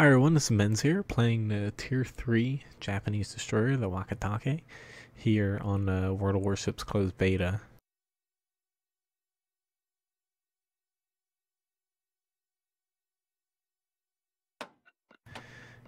Hi everyone, this is Menz here, playing the Tier 3 Japanese destroyer, the Wakatake, here on World of Warships closed beta.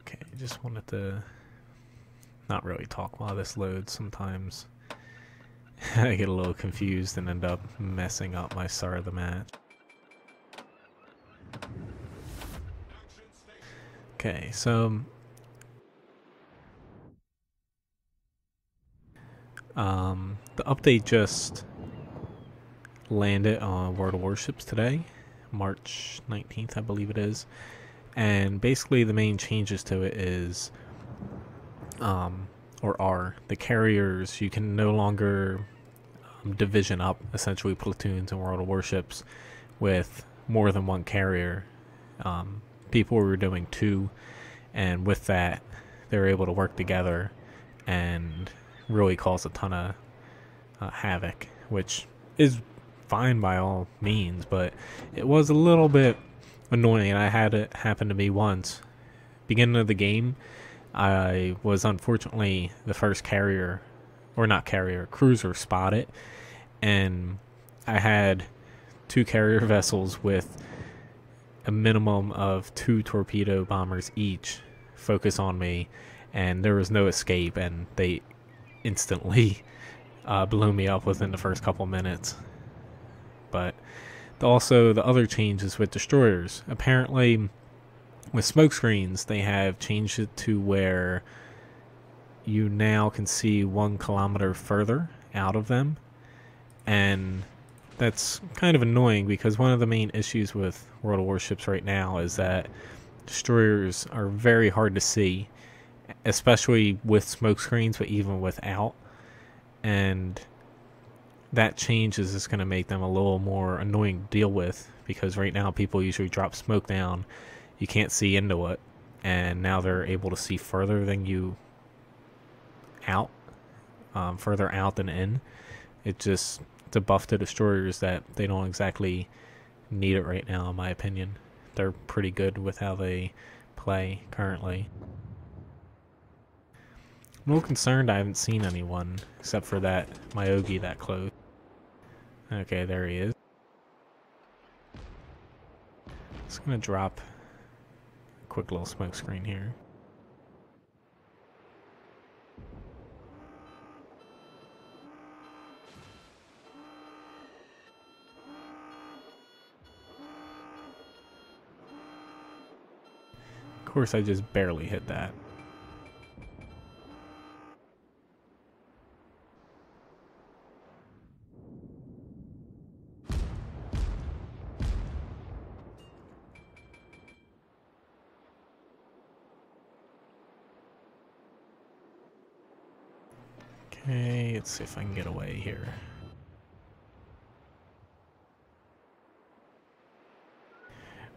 Okay, just wanted to not really talk while this loads. Sometimes I get a little confused and end up messing up my start of the match. Okay, so the update just landed on World of Warships today, March 19th, I believe it is. And basically the main changes to it is the carriers. You can no longer division up essentially platoons in World of Warships with more than one carrier. People were doing two, and with that they were able to work together and really cause a ton of havoc, which is fine by all means, but it was a little bit annoying. I had it happen to me once. Beginning of the game, I was unfortunately the first carrier, or not carrier, cruiser spotted, and I had two carrier vessels with a minimum of 2 torpedo bombers each focus on me, and there was no escape, and they instantly blew me up within the first couple minutes. But also the other changes with destroyers. Apparently with smokescreens they have changed it to where you now can see 1 kilometer further out of them, and that's kind of annoying because one of the main issues with World of Warships right now is that destroyers are very hard to see, especially with smokescreens, but even without. And that change is just going to make them a little more annoying to deal with, because right now people usually drop smoke down, you can't see into it, and now they're able to see further than you out, further out than in. It's a buff to destroyers that they don't exactly need it right now, in my opinion. They're pretty good with how they play currently. I'm a little concerned I haven't seen anyone except for that Myogi that close. Okay, there he is. Just gonna drop a quick little smoke screen here. Of course, I just barely hit that. Okay, let's see if I can get away here.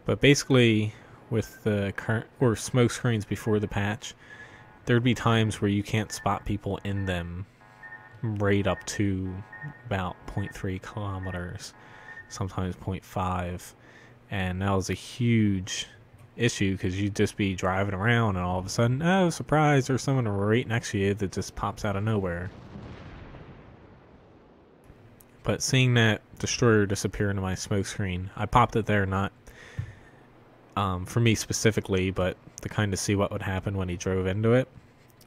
But basically, with the current or smoke screens before the patch, there'd be times where you can't spot people in them right up to about 0.3 kilometers, sometimes 0.5, and that was a huge issue because you'd just be driving around and all of a sudden, oh surprise, there's someone right next to you that just pops out of nowhere. But seeing that destroyer disappear into my smoke screen, I popped it there, not for me specifically, but to kind of see what would happen when he drove into it.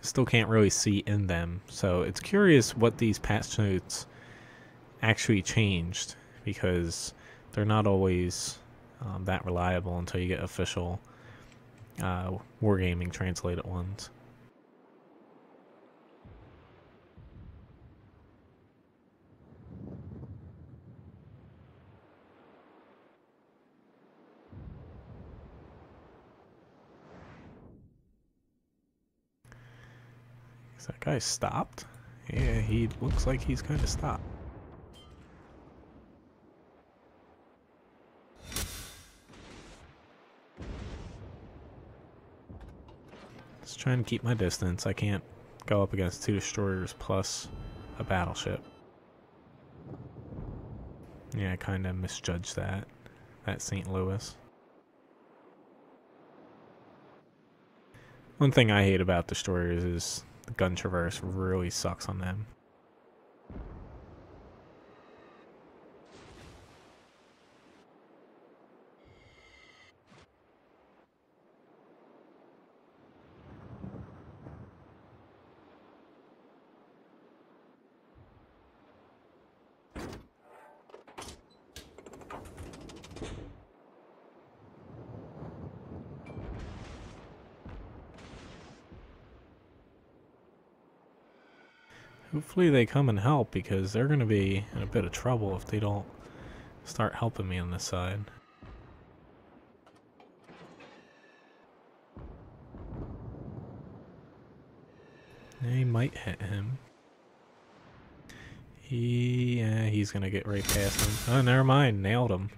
Still can't really see in them, so it's curious what these patch notes actually changed, because they're not always that reliable until you get official wargaming translated ones. Is that guy stopped? Yeah, he looks like he's kind of stopped. Just trying to keep my distance. I can't go up against 2 destroyers plus a battleship. Yeah, I kind of misjudged that St. Louis. One thing I hate about destroyers is the gun traverse really sucks on them. Hopefully they come and help, because they're going to be in a bit of trouble if they don't start helping me on this side. They might hit him. He's going to get right past him. Oh, never mind. Nailed him.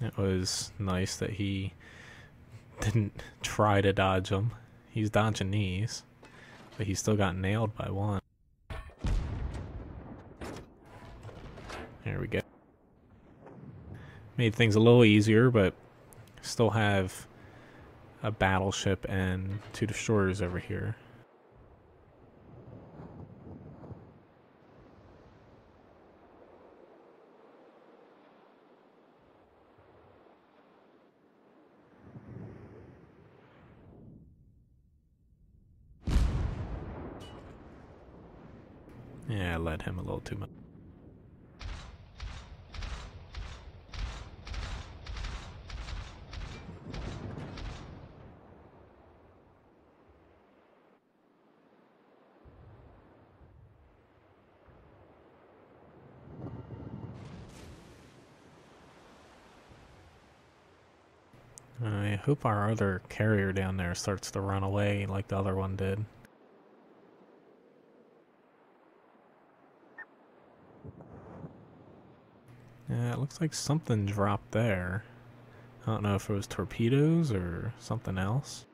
It was nice that he didn't try to dodge him. He's dodging these, but he still got nailed by one. There we go. Made things a little easier, but still have a battleship and 2 destroyers over here. Yeah, I led him a little too much. I hope our other carrier down there starts to run away like the other one did. Yeah, it looks like something dropped there. I don't know if it was torpedoes or something else.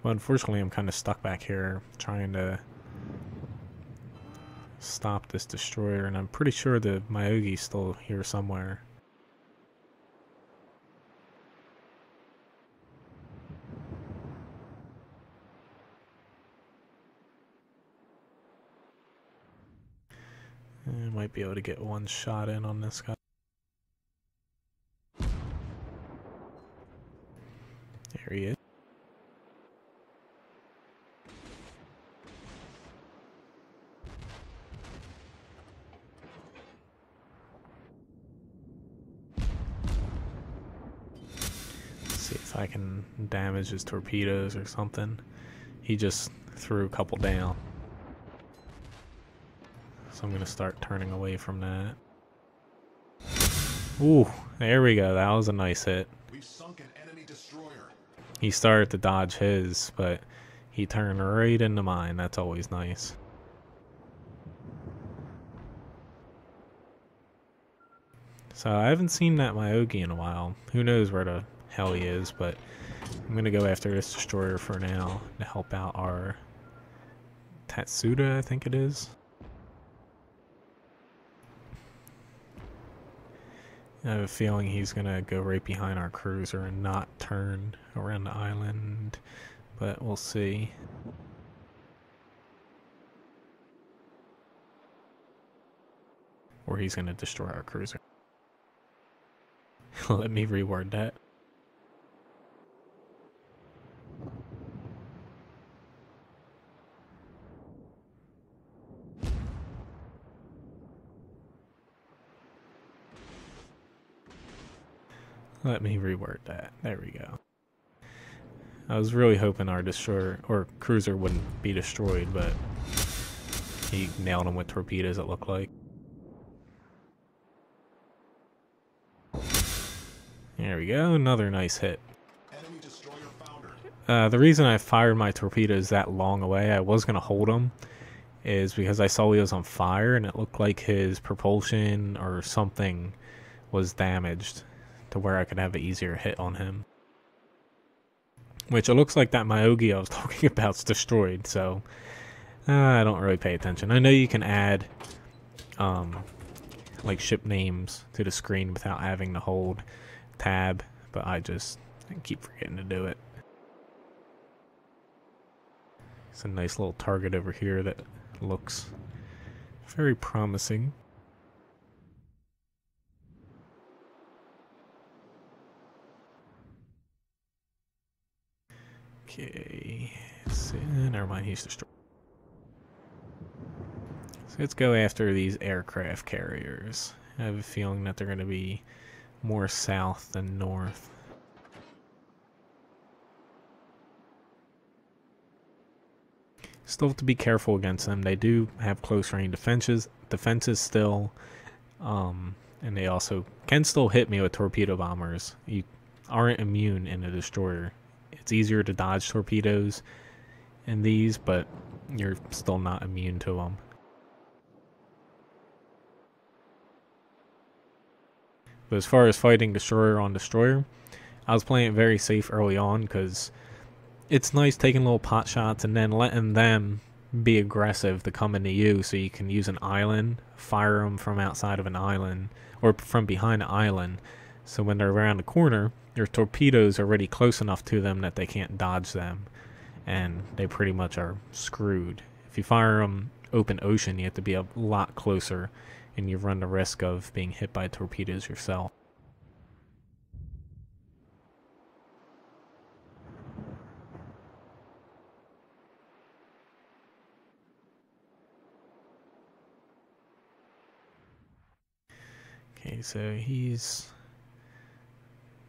But unfortunately, I'm kind of stuck back here trying to stop this destroyer, and I'm pretty sure the Myogi's still here somewhere. I might be able to get one shot in on this guy. There he is. Let's see if I can damage his torpedoes or something. He just threw a couple down. So I'm going to start turning away from that. Ooh, there we go. That was a nice hit. We've sunk an enemy destroyer. He started to dodge his, but he turned right into mine. That's always nice. So I haven't seen that Myogi in a while. Who knows where the hell he is, but I'm going to go after this destroyer for now to help out our Tatsuda, I think it is. I have a feeling he's going to go right behind our cruiser and not turn around the island, but we'll see. Or he's going to destroy our cruiser. Let me reword that. Let me reword that. There we go. I was really hoping our destroyer or cruiser wouldn't be destroyed, but he nailed him with torpedoes, it looked like. There we go, another nice hit. Enemy destroyer founder. The reason I fired my torpedoes that long away, I was going to hold them, is because I saw he was on fire and it looked like his propulsion or something was damaged to where I could have an easier hit on him. Which it looks like that Myogi I was talking about is destroyed, so I don't really pay attention. I know you can add like ship names to the screen without having to hold tab, but I keep forgetting to do it. It's a nice little target over here that looks very promising. Okay, so, never mind, he's destroyed. So let's go after these aircraft carriers. I have a feeling that they're going to be more south than north. Still have to be careful against them. They do have close range defenses still, and they also can still hit me with torpedo bombers. You aren't immune in a destroyer. It's easier to dodge torpedoes in these, but you're still not immune to them. But as far as fighting destroyer on destroyer, I was playing it very safe early on because it's nice taking little pot shots and then letting them be aggressive to come into you, so you can use an island, fire them from outside of an island or from behind an island. So when they're around the corner, your torpedoes are already close enough to them that they can't dodge them, and they pretty much are screwed. If you fire them open ocean, you have to be a lot closer, and you run the risk of being hit by torpedoes yourself. Okay, so he's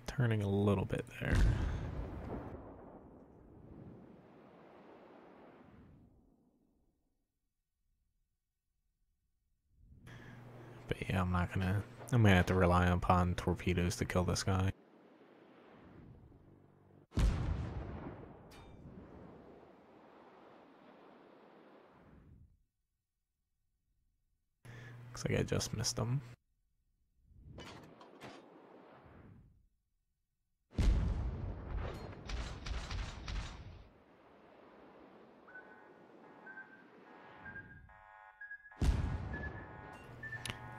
turning a little bit there. But yeah, I'm gonna have to rely upon torpedoes to kill this guy. Looks like I just missed him.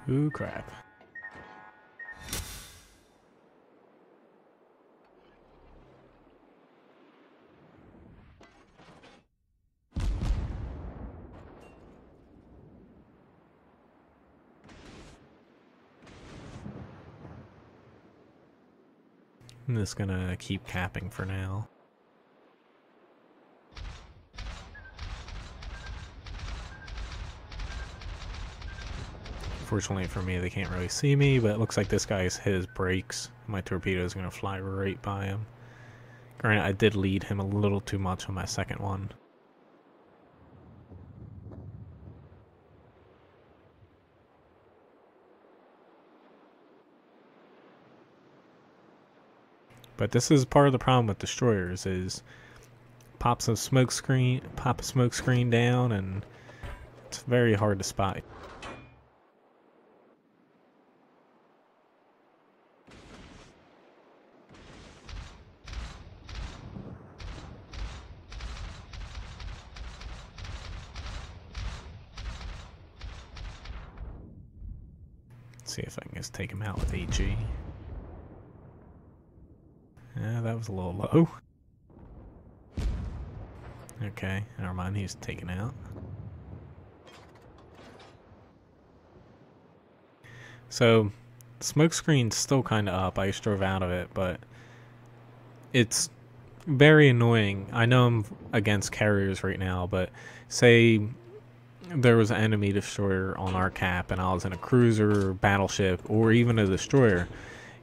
Ooh, crap. I'm just gonna keep capping for now. Fortunately for me, they can't really see me, but it looks like this guy's hit his brakes. My torpedo is going to fly right by him. Granted, I did lead him a little too much on my second one. But this is part of the problem with destroyers, is pop a smoke screen down, and it's very hard to spot. See if I can just take him out with HE. Yeah, that was a little low. Okay, never mind, he's taken out. So, smokescreen's still kind of up. I just drove out of it, but it's very annoying. I know I'm against carriers right now, but say there was an enemy destroyer on our cap and I was in a cruiser, or battleship, or even a destroyer,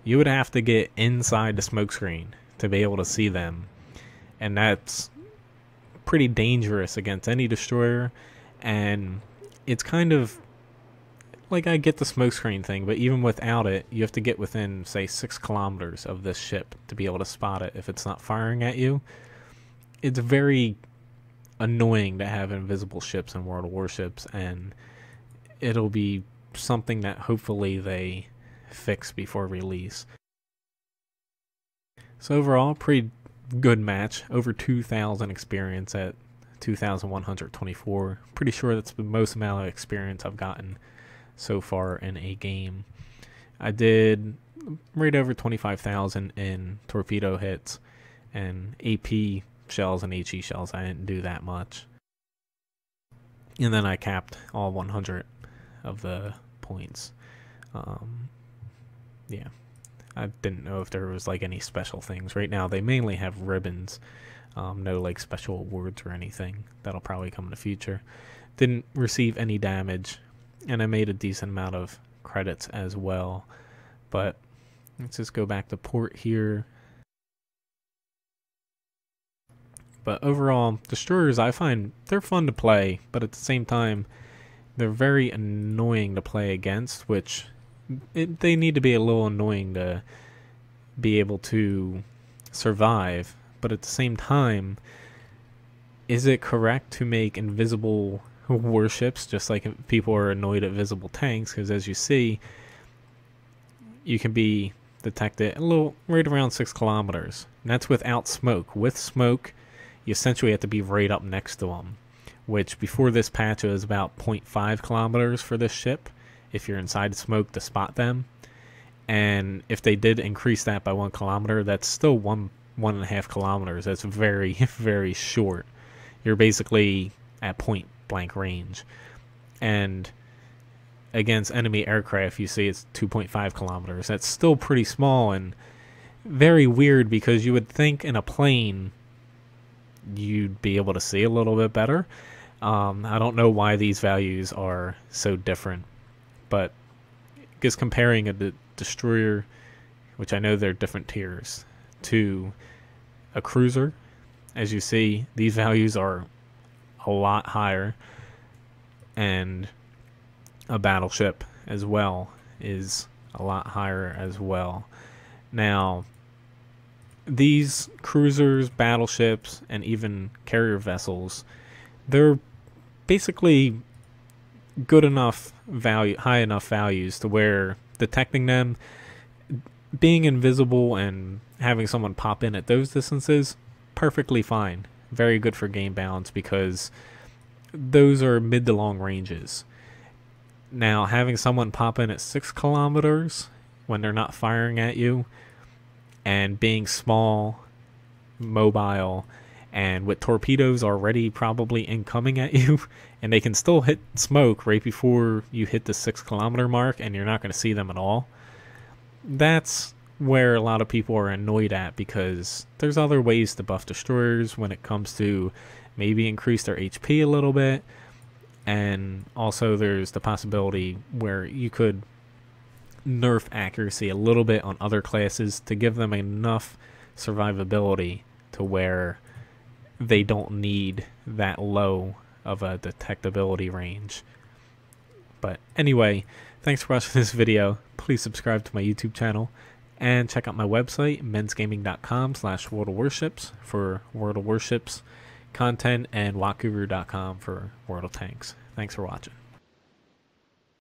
you would have to get inside the smokescreen to be able to see them. And that's pretty dangerous against any destroyer. And it's kind of like, I get the smokescreen thing, but even without it, you have to get within, say, 6 kilometers of this ship to be able to spot it if it's not firing at you. It's very annoying to have invisible ships in World of Warships, and it'll be something that hopefully they fix before release. So overall, pretty good match. Over 2,000 experience at 2,124. Pretty sure that's the most amount of experience I've gotten so far in a game. I did right over 25,000 in torpedo hits, and AP shells and HE shells, I didn't do that much. And then I capped all 100 of the points. Yeah, I didn't know if there was like any special things. Right now they mainly have ribbons, no like special awards or anything. That'll probably come in the future. Didn't receive any damage, and I made a decent amount of credits as well. But let's just go back to port here. But overall, destroyers, I find they're fun to play, but at the same time they're very annoying to play against, which they need to be a little annoying to be able to survive. But at the same time, is it correct to make invisible warships just like people are annoyed at visible tanks? Because as you see, you can be detected a little right around 6 kilometers, and that's without smoke. With smoke, you essentially have to be right up next to them, which before this patch was about 0.5 kilometers for this ship if you're inside smoke to spot them. And if they did increase that by 1 kilometer, that's still 1.5 kilometers. That's very, very short. You're basically at point blank range. And against enemy aircraft, you see it's 2.5 kilometers. That's still pretty small and very weird, because you would think in a plane you'd be able to see a little bit better. I don't know why these values are so different, but just comparing a destroyer, which I know they're different tiers, to a cruiser, as you see, these values are a lot higher, and a battleship as well is a lot higher as well. Now, these cruisers, battleships, and even carrier vessels, they're basically good enough value, high enough values to where detecting them, being invisible, and having someone pop in at those distances, perfectly fine. Very good for game balance, because those are mid to long ranges. Now, having someone pop in at 6 kilometers when they're not firing at you, and being small, mobile, and with torpedoes already probably incoming at you, and they can still hit smoke right before you hit the 6 kilometer mark, and you're not going to see them at all. That's where a lot of people are annoyed at, because there's other ways to buff destroyers when it comes to maybe increase their HP a little bit. And also there's the possibility where you could nerf accuracy a little bit on other classes to give them enough survivability to where they don't need that low of a detectability range. But anyway, thanks for watching this video. Please subscribe to my YouTube channel and check out my website, menzgaming.com/World of Warships for World of Warships content, and wakuru.com for World of Tanks. Thanks for watching.